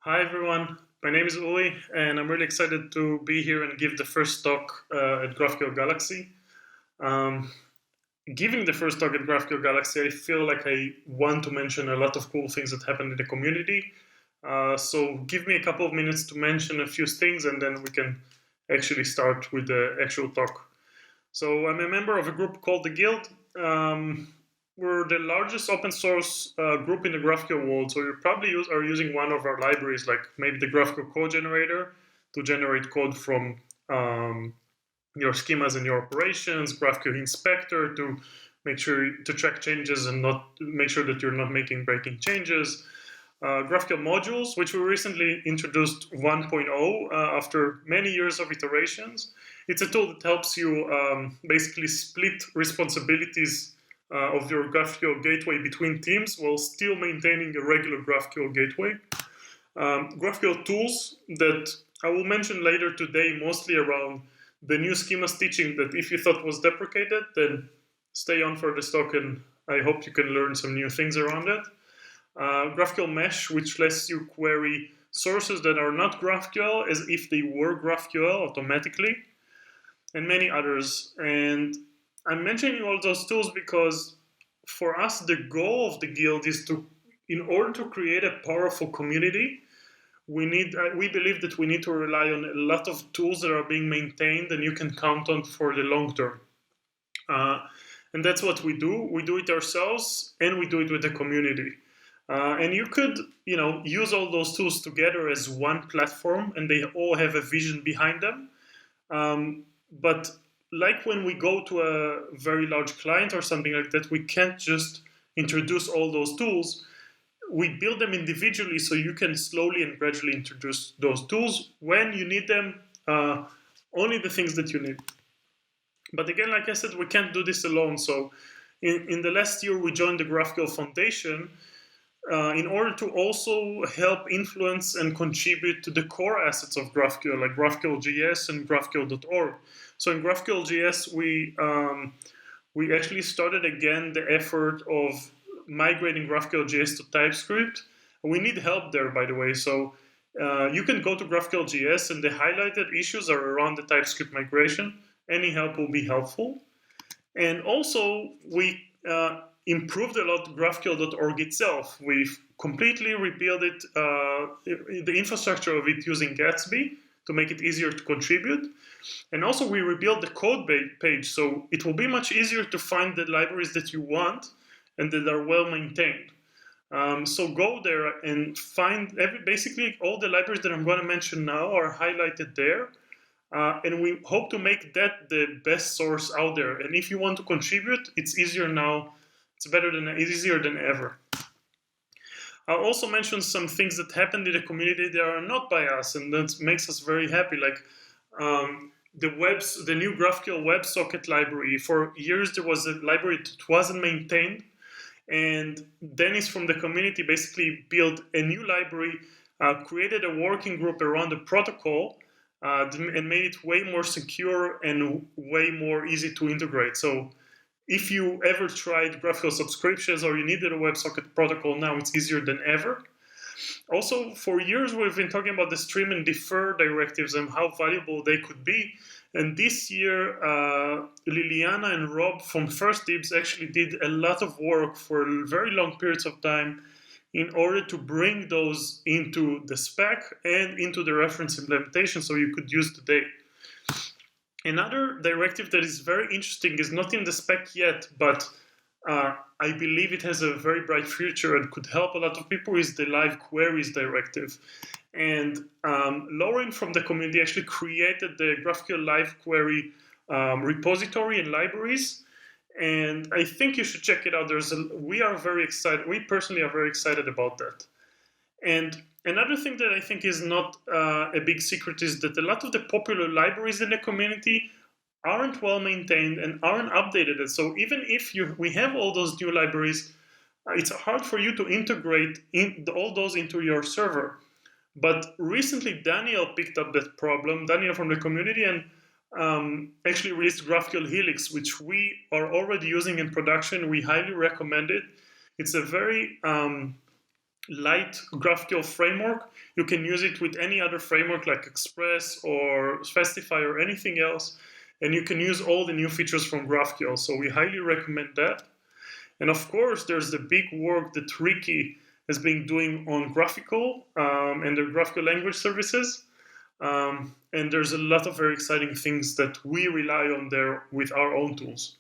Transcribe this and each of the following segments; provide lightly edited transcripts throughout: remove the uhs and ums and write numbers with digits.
Hi everyone, my name is Uri and I'm really excited to be here and give the first talk at GraphQL Galaxy. Um, Giving the first talk at GraphQL Galaxy, I feel like I want to mention a lot of cool things that happened in the community. So give me a couple of minutes to mention a few things and then we can actually start with the actual talk. So I'm a member of a group called the Guild. We're the largest open source group in the GraphQL world, so you probably are using one of our libraries, like maybe the GraphQL code generator, to generate code from your schemas and your operations, GraphQL inspector to make sure to track changes and not make sure that you're not making breaking changes. GraphQL modules, which we recently introduced 1.0 after many years of iterations. It's a tool that helps you basically split responsibilities of your GraphQL gateway between teams while still maintaining a regular GraphQL gateway. GraphQL tools that I will mention later today, mostly around the new schema stitching that if you thought was deprecated, then stay on for this talk and I hope you can learn some new things around it. GraphQL Mesh, which lets you query sources that are not GraphQL as if they were GraphQL automatically, and many others. And I'm mentioning all those tools because for us, the goal of the Guild is to, in order to create a powerful community, we believe that we need to rely on a lot of tools that are being maintained and you can count on for the long term. And that's what we do. We do it ourselves and we do it with the community. And you could, use all those tools together as one platform, and they all have a vision behind them. But like when we go to a very large client or something like that, we can't just introduce all those tools. We build them individually so you can slowly and gradually introduce those tools when you need them, only the things that you need. But again, like I said, we can't do this alone. So in the last year, we joined the GraphQL Foundation, in order to also help influence and contribute to the core assets of GraphQL, like GraphQL JS and GraphQL.org. So in GraphQL JS, we actually started again the effort of migrating GraphQL JS to TypeScript. We need help there, by the way. So you can go to GraphQL JS, and the highlighted issues are around the TypeScript migration. Any help will be helpful. And also, we improved a lot GraphQL.org itself. We've completely rebuilt it, the infrastructure of it using Gatsby to make it easier to contribute. And also we rebuilt the code page, so it will be much easier to find the libraries that you want and that are well maintained. So go there and find basically all the libraries that I'm going to mention now are highlighted there. And we hope to make that the best source out there. And if you want to contribute, it's easier now. It's easier than ever. I'll also mention some things that happened in the community that are not by us, and that makes us very happy. Like the new GraphQL WebSocket library. For years, there was a library that wasn't maintained, and Dennis from the community basically built a new library, created a working group around the protocol, and made it way more secure and way more easy to integrate. So if you ever tried GraphQL subscriptions or you needed a WebSocket protocol now, it's easier than ever. Also, for years, we've been talking about the stream and defer directives and how valuable they could be. And this year, Liliana and Rob from First Dibs actually did a lot of work for very long periods of time in order to bring those into the spec and into the reference implementation so you could use today. Another directive that is very interesting is not in the spec yet, but I believe it has a very bright future and could help a lot of people, is the live queries directive. And Lauren from the community actually created the GraphQL live query repository and libraries. And I think you should check it out. We are very excited. We personally are very excited about that. And another thing that I think is not a big secret is that a lot of the popular libraries in the community aren't well maintained and aren't updated. And so even if we have all those new libraries, it's hard for you to integrate all those into your server. But recently, Daniel picked up that problem, Daniel from the community, and actually released GraphQL Helix, which we are already using in production. We highly recommend it. It's a very light GraphQL framework. You can use it with any other framework like Express or Festify or anything else, and you can use all the new features from GraphQL. So we highly recommend that. And of course, there's the big work that Ricky has been doing on graphical and their graphical language services. And there's a lot of very exciting things that we rely on there with our own tools.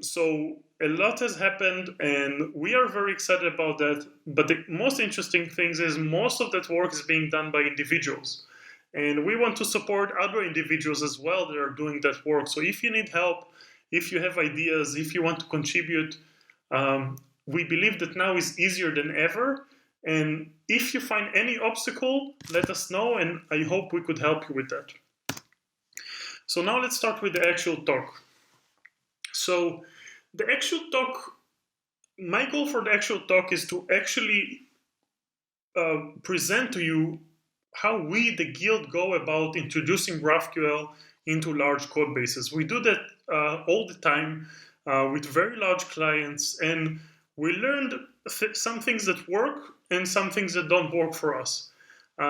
So a lot has happened, and we are very excited about that. But the most interesting thing is most of that work is being done by individuals. And we want to support other individuals as well that are doing that work. So if you need help, if you have ideas, if you want to contribute, we believe that now is easier than ever. And if you find any obstacle, let us know, and I hope we could help you with that. So now let's start with the actual talk. So the actual talk, my goal for the actual talk is to actually present to you how we, the guild, go about introducing GraphQL into large code bases. We do that all the time with very large clients, and we learned some things that work and some things that don't work for us.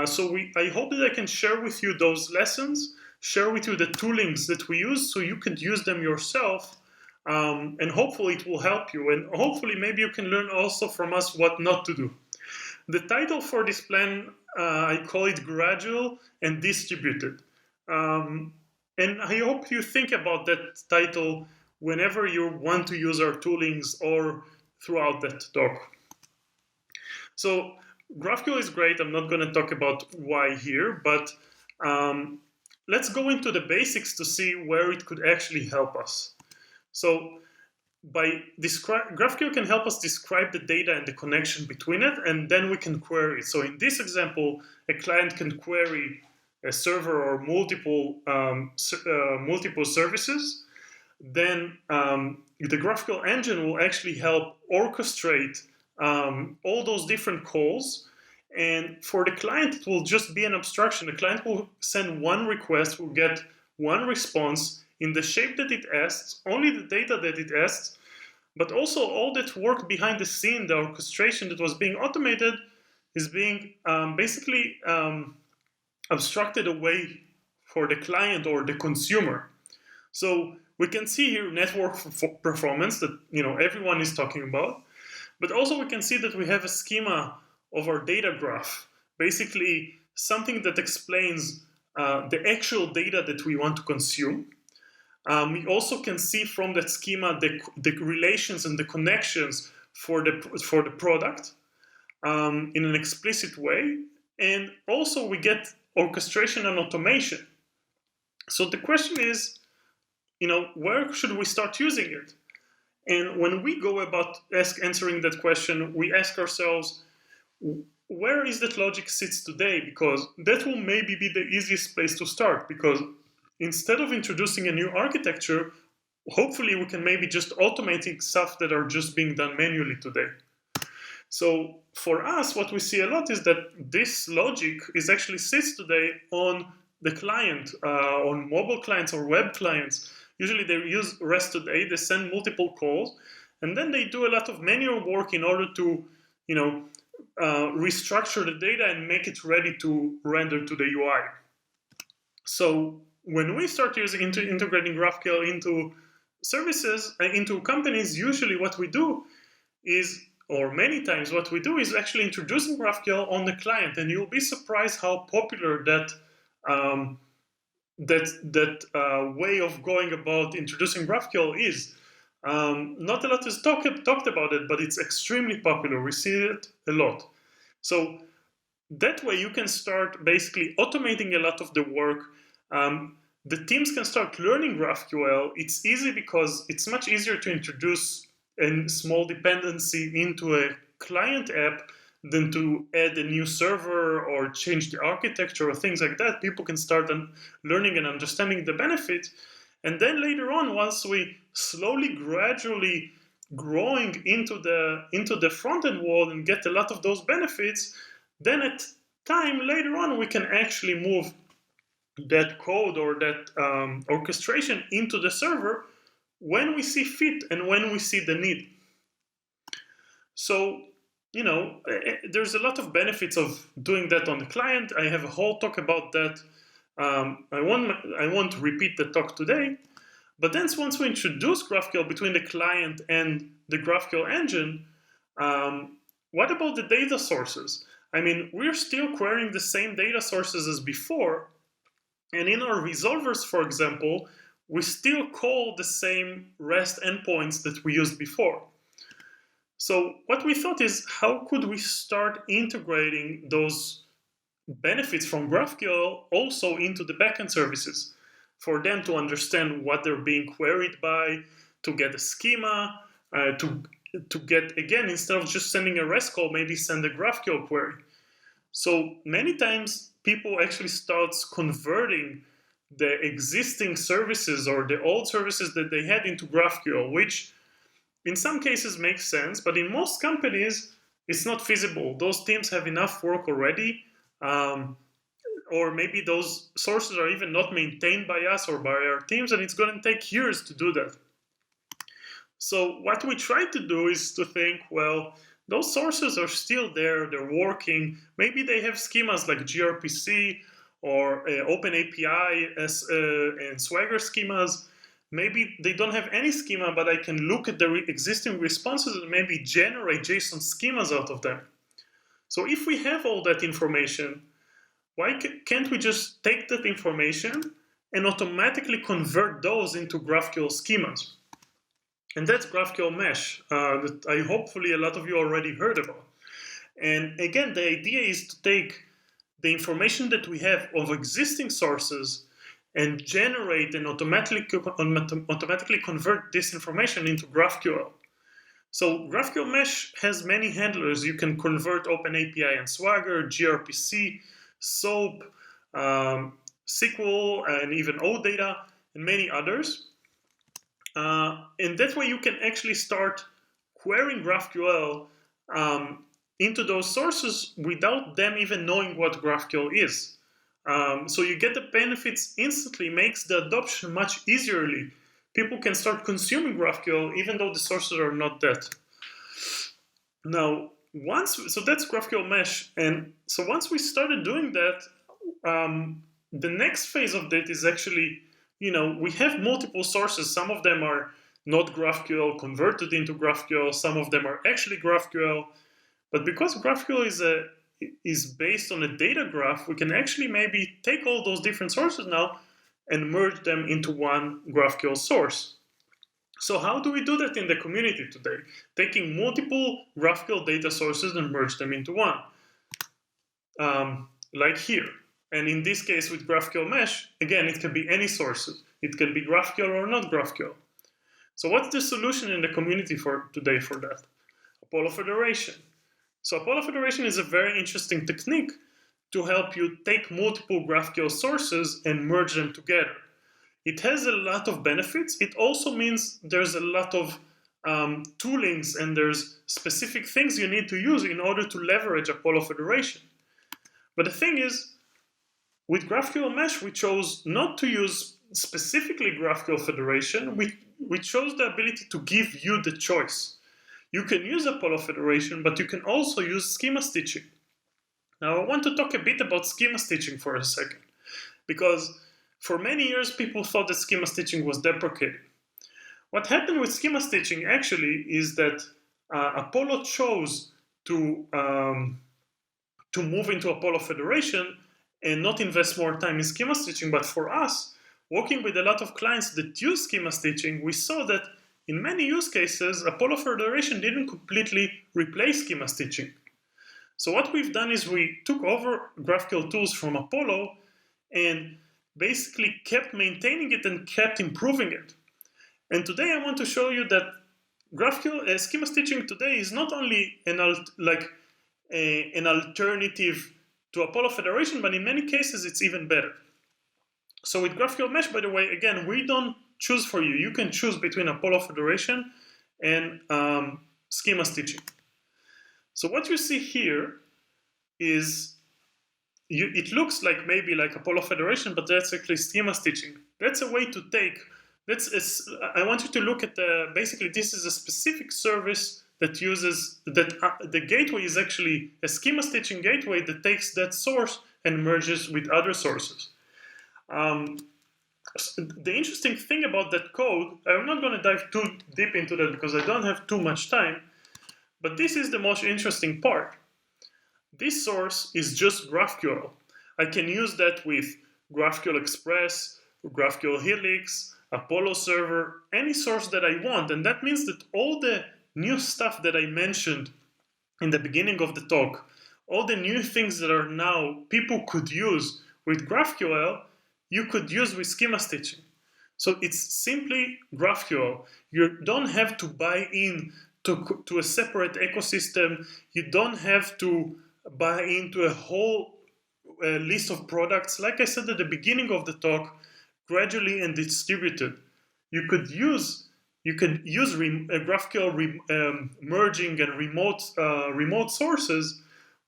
So I hope that I can share with you those lessons, share with you the toolings that we use so you could use them yourself, and hopefully it will help you. And hopefully maybe you can learn also from us what not to do. The title for this plan, I call it Gradual and Distributed. And I hope you think about that title whenever you want to use our toolings or throughout that talk. So GraphQL is great. I'm not going to talk about why here, but let's go into the basics to see where it could actually help us. So GraphQL can help us describe the data and the connection between it, and then we can query it. So in this example, a client can query a server or multiple services. Then the GraphQL engine will actually help orchestrate all those different calls. And for the client, it will just be an abstraction. The client will send one request, will get one response in the shape that it asks, only the data that it asks, but also all that work behind the scene, the orchestration that was being automated, is being basically abstracted away for the client or the consumer. So we can see here network performance that everyone is talking about, but also we can see that we have a schema of our data graph, basically something that explains the actual data that we want to consume. We also can see from that schema the relations and the connections for the product in an explicit way, and also we get orchestration and automation. So the question is, where should we start using it? And when we go about answering that question, we ask ourselves, where is that logic sits today? Because that will maybe be the easiest place to start, because instead of introducing a new architecture, hopefully we can maybe just automating stuff that are just being done manually today. So for us, what we see a lot is that this logic is actually sits today on the client, on mobile clients or web clients. Usually they use REST today, they send multiple calls, and then they do a lot of manual work in order to, restructure the data and make it ready to render to the UI. So when we start integrating GraphQL into services, into companies, usually what we do is, or many times what we do is actually introducing GraphQL on the client, and you'll be surprised how popular that way of going about introducing GraphQL is. Not a lot is talked about it, but it's extremely popular. We see it a lot. So that way you can start basically automating a lot of the work. The teams can start learning GraphQL. It's easy because it's much easier to introduce a small dependency into a client app than to add a new server or change the architecture or things like that. People can start learning and understanding the benefit. And then later on, once we slowly, gradually growing into the front-end world and get a lot of those benefits, then at time later on, we can actually move that code or that orchestration into the server when we see fit and when we see the need. So there's a lot of benefits of doing that on the client. I have a whole talk about that. I won't repeat the talk today. But then once we introduce GraphQL between the client and the GraphQL engine, what about the data sources? I mean, we're still querying the same data sources as before. And in our resolvers, for example, we still call the same REST endpoints that we used before. So what we thought is, how could we start integrating those benefits from GraphQL also into the backend services for them to understand what they're being queried by, to get a schema, to get, again, instead of just sending a REST call, maybe send a GraphQL query. So many times people actually start converting the existing services or the old services that they had into GraphQL, which in some cases makes sense, but in most companies, it's not feasible. Those teams have enough work already, or maybe those sources are even not maintained by us or by our teams, and it's going to take years to do that. So what we try to do is to think, well, those sources are still there, they're working. Maybe they have schemas like gRPC or OpenAPI and Swagger schemas. Maybe they don't have any schema, but I can look at the existing responses and maybe generate JSON schemas out of them. So if we have all that information, why can't we just take that information and automatically convert those into GraphQL schemas? And that's GraphQL Mesh that hopefully a lot of you already heard about. And again, the idea is to take the information that we have of existing sources and generate and automatically convert this information into GraphQL. So GraphQL Mesh has many handlers. You can convert OpenAPI and Swagger, gRPC, SOAP, SQL, and even OData, and many others. And that way you can actually start querying GraphQL into those sources without them even knowing what GraphQL is. So you get the benefits instantly, makes the adoption much easierly. People can start consuming GraphQL even though the sources are not that. Now, so that's GraphQL Mesh. And so once we started doing that, the next phase of that is actually, we have multiple sources. Some of them are not GraphQL converted into GraphQL. Some of them are actually GraphQL. But because GraphQL is based on a data graph, we can actually maybe take all those different sources now and merge them into one GraphQL source. So how do we do that in the community today? Taking multiple GraphQL data sources and merge them into one, like here. And in this case with GraphQL Mesh, again, it can be any sources. It can be GraphQL or not GraphQL. So what's the solution in the community for today for that? Apollo Federation. So Apollo Federation is a very interesting technique to help you take multiple GraphQL sources and merge them together. It has a lot of benefits. It also means there's a lot of toolings and there's specific things you need to use in order to leverage Apollo Federation. But the thing is, with GraphQL Mesh, we chose not to use specifically GraphQL Federation. We chose the ability to give you the choice. You can use Apollo Federation, but you can also use schema stitching. Now, I want to talk a bit about schema stitching for a second, because for many years, people thought that schema stitching was deprecated. What happened with schema stitching actually is that Apollo chose to move into Apollo Federation and not invest more time in schema stitching. But for us, working with a lot of clients that use schema stitching, we saw that in many use cases, Apollo Federation didn't completely replace schema stitching. So what we've done is we took over GraphQL tools from Apollo and basically kept maintaining it and kept improving it. And today I want to show you that GraphQL schema stitching today is not only an alternative to Apollo Federation, but in many cases it's even better. So with GraphQL Mesh, by the way, again, we don't choose for you. You can choose between Apollo Federation and schema stitching. So what you see here is, it looks like maybe like Apollo Federation, but that's actually schema stitching. That's a way to take, I want you to look at basically this is a specific service that uses the gateway is actually a schema stitching gateway that takes that source and merges with other sources. The interesting thing about that code, I'm not going to dive too deep into that because I don't have too much time, but this is the most interesting part. This source is just GraphQL. I can use that with GraphQL Express, GraphQL Helix, Apollo Server, any source that I want. And that means that all the new stuff that I mentioned in the beginning of the talk, all the new things that are now people could use with GraphQL, you could use with schema stitching. So it's simply GraphQL. You don't have to buy in to a separate ecosystem. You don't have to buy into a whole list of products. Like I said at the beginning of the talk, gradually and distributed. You could use GraphQL merging and remote sources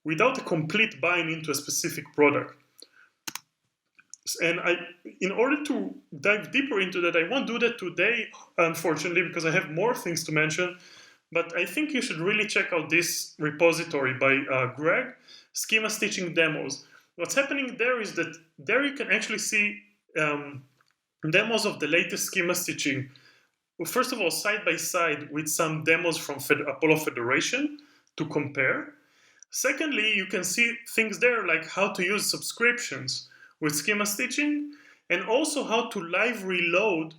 without a complete buying into a specific product. And in order to dive deeper into that, I won't do that today, unfortunately, because I have more things to mention. But I think you should really check out this repository by Greg, Schema Stitching Demos. What's happening there is that there you can actually see demos of the latest schema stitching. First of all, side by side with some demos from Apollo Federation to compare. Secondly, you can see things there like how to use subscriptions with schema stitching, and also how to live reload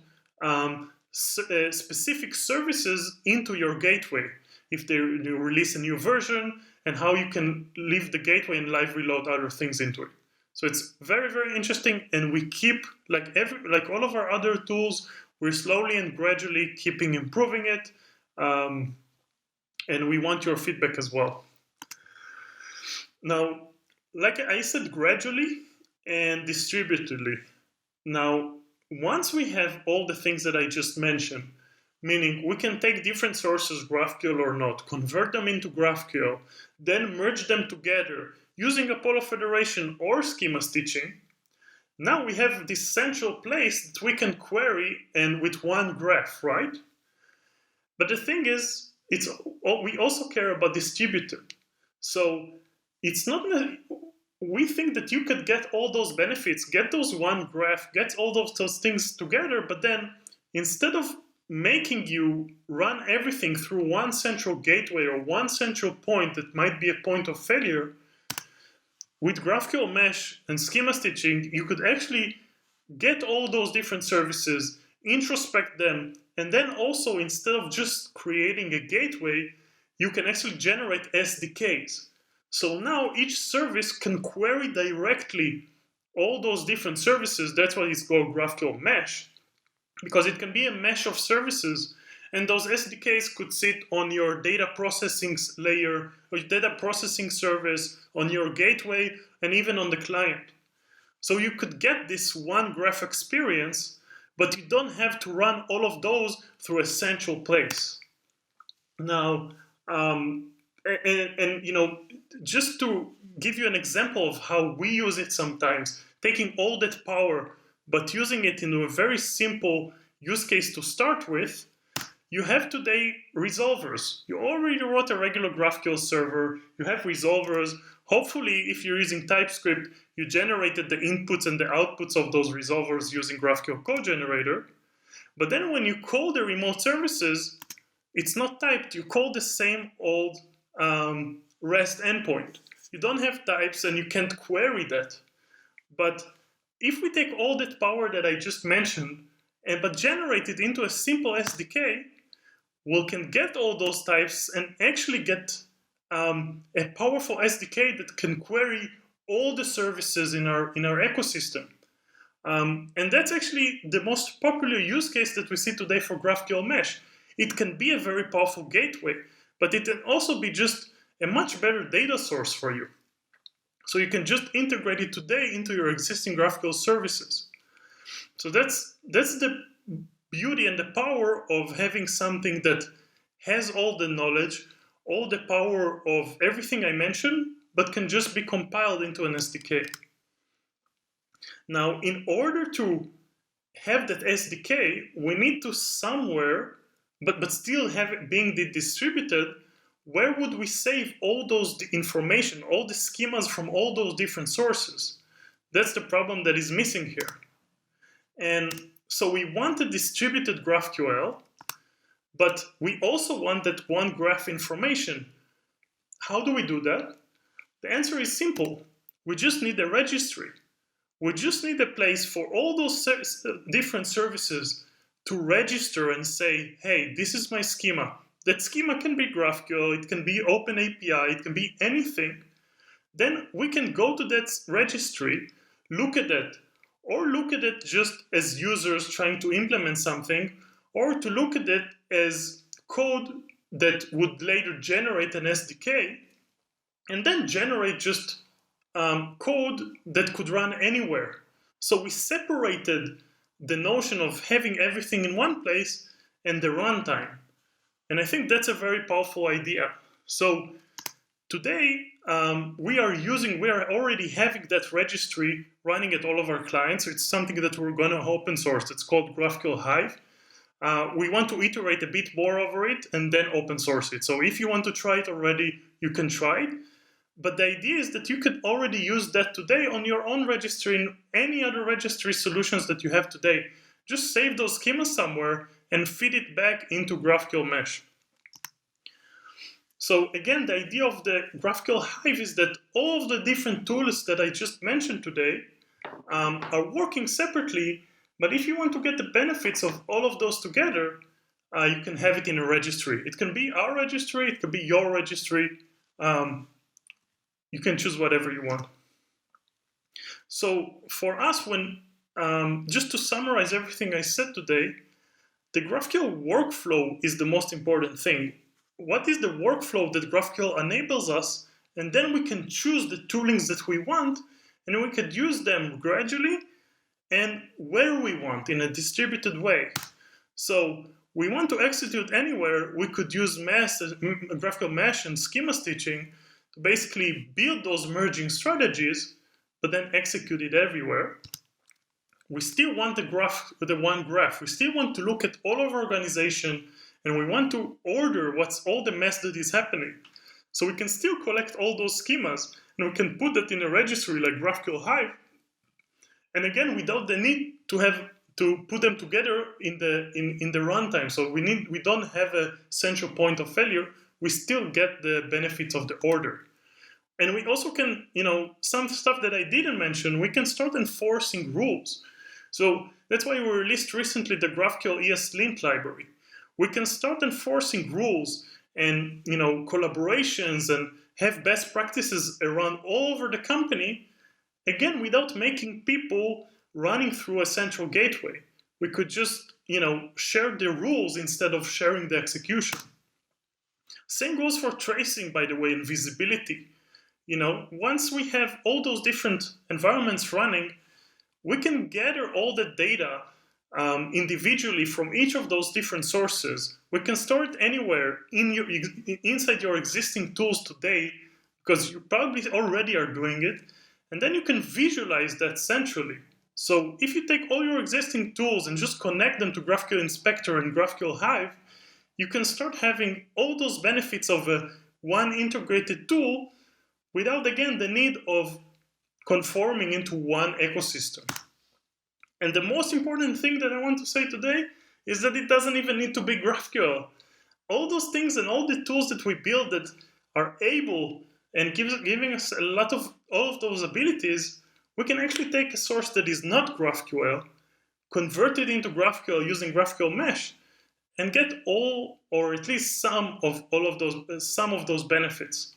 specific services into your gateway if they release a new version, and how you can leave the gateway and live reload other things into it. So it's very, very interesting, and we keep, like all of our other tools, we're slowly and gradually keeping improving it, and we want your feedback as well. Now, like I said, gradually and distributedly. Now, once we have all the things that I just mentioned, meaning we can take different sources, GraphQL or not, convert them into GraphQL, then merge them together using Apollo Federation or schema stitching, now we have this central place that we can query and with one graph, right? But the thing is, we also care about distributed. So it's not we think that you could get all those benefits, get those one graph, get all those things together, but then instead of making you run everything through one central gateway or one central point that might be a point of failure, with GraphQL Mesh and schema stitching, you could actually get all those different services, introspect them, and then also, instead of just creating a gateway, you can actually generate SDKs. So now each service can query directly all those different services. That's why it's called GraphQL Mesh, because it can be a mesh of services, and those SDKs could sit on your data processing layer, or data processing service, on your gateway, and even on the client. So you could get this one graph experience, but you don't have to run all of those through a central place. Now, and you know, just to give you an example of how we use it sometimes, taking all that power, but using it in a very simple use case to start with, you have today resolvers. You already wrote a regular GraphQL server, you have resolvers. Hopefully, if you're using TypeScript, you generated the inputs and the outputs of those resolvers using GraphQL Code Generator. But then when you call the remote services, it's not typed. You call the same old REST endpoint. You don't have types and you can't query that. But if we take all that power that I just mentioned, but generate it into a simple SDK, we can get all those types and actually get a powerful SDK that can query all the services in our ecosystem. And that's actually the most popular use case that we see today for GraphQL Mesh. It can be a very powerful gateway, but it can also be just a much better data source for you. So you can just integrate it today into your existing GraphQL services. So that's the beauty and the power of having something that has all the knowledge, all the power of everything I mentioned, but can just be compiled into an SDK. Now, in order to have that SDK, we need to somewhere, but still have it being distributed, where would we save all those information, all the schemas from all those different sources? That's the problem that is missing here. And so we want a distributed GraphQL, but we also want that one graph information. How do we do that? The answer is simple. We just need a registry. We just need a place for all those different services to register and say, hey, this is my schema. That schema can be GraphQL, it can be OpenAPI, it can be anything. Then we can go to that registry, look at it, or look at it just as users trying to implement something, or to look at it as code that would later generate an SDK, and then generate just code that could run anywhere. So we separated the notion of having everything in one place and the runtime. And I think that's a very powerful idea. So today, we are already having that registry running at all of our clients. It's something that we're going to open source. It's called GraphQL Hive. We want to iterate a bit more over it and then open source it. So if you want to try it already, you can try it. But the idea is that you could already use that today on your own registry and any other registry solutions that you have today. Just save those schemas somewhere and feed it back into GraphQL Mesh. So again, the idea of the GraphQL Hive is that all of the different tools that I just mentioned today are working separately, but if you want to get the benefits of all of those together, you can have it in a registry. It can be our registry, it could be your registry. You can choose whatever you want. So for us, just to summarize everything I said today, the GraphQL workflow is the most important thing. What is the workflow that GraphQL enables us? And then we can choose the toolings that we want, and we could use them gradually and where we want in a distributed way. So we want to execute anywhere, we could use GraphQL Mesh and schema stitching to basically build those merging strategies, but then execute it everywhere. We still want the one graph. We still want to look at all of our organization, and we want to order what's all the mess that is happening. So we can still collect all those schemas, and we can put that in a registry like GraphQL Hive. And again, without the need to put them together in the runtime. So we don't have a central point of failure. We still get the benefits of the order. And we also can, some stuff that I didn't mention, we can start enforcing rules. So that's why we released recently the GraphQL ESLint library. We can start enforcing rules and collaborations and have best practices around all over the company, again, without making people running through a central gateway. We could just share the rules instead of sharing the execution. Same goes for tracing, by the way, and visibility. Once we have all those different environments running, we can gather all the data individually from each of those different sources. We can store it anywhere inside your existing tools today, because you probably already are doing it, and then you can visualize that centrally. So if you take all your existing tools and just connect them to GraphQL Inspector and GraphQL Hive, you can start having all those benefits of one integrated tool without, again, the need of conforming into one ecosystem. And the most important thing that I want to say today is that it doesn't even need to be GraphQL. All those things and all the tools that we build that are able and giving us a lot of all of those abilities, we can actually take a source that is not GraphQL, convert it into GraphQL using GraphQL Mesh, and get all, or at least some of those benefits.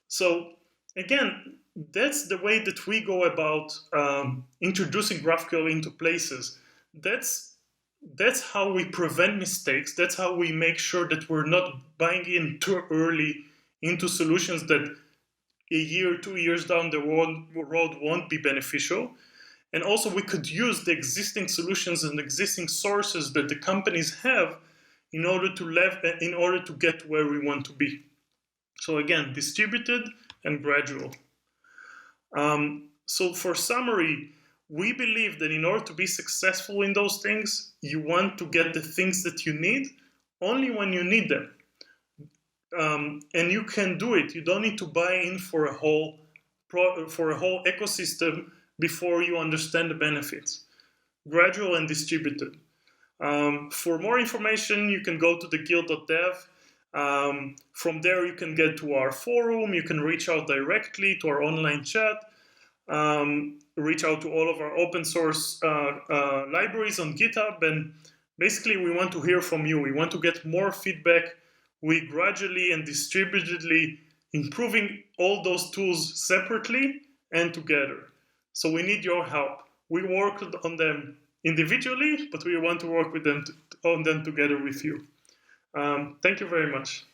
So again, that's the way that we go about introducing GraphQL into places. That's how we prevent mistakes. That's how we make sure that we're not buying in too early into solutions that a year, 2 years down the road won't be beneficial. And also we could use the existing solutions and existing sources that the companies have in order to get where we want to be. So again, distributed and gradual. So for summary, we believe that in order to be successful in those things, you want to get the things that you need only when you need them. and you can do it. You don't need to buy in for a whole ecosystem before you understand the benefits. Gradual and distributed. For more information, you can go to the guild.dev. From there, you can get to our forum. You can reach out directly to our online chat. Reach out to all of our open source libraries on GitHub. And basically, we want to hear from you. We want to get more feedback. We gradually and distributedly improving all those tools separately and together. So we need your help. We worked on them individually, but we want to work with them on them together with you. Thank you very much.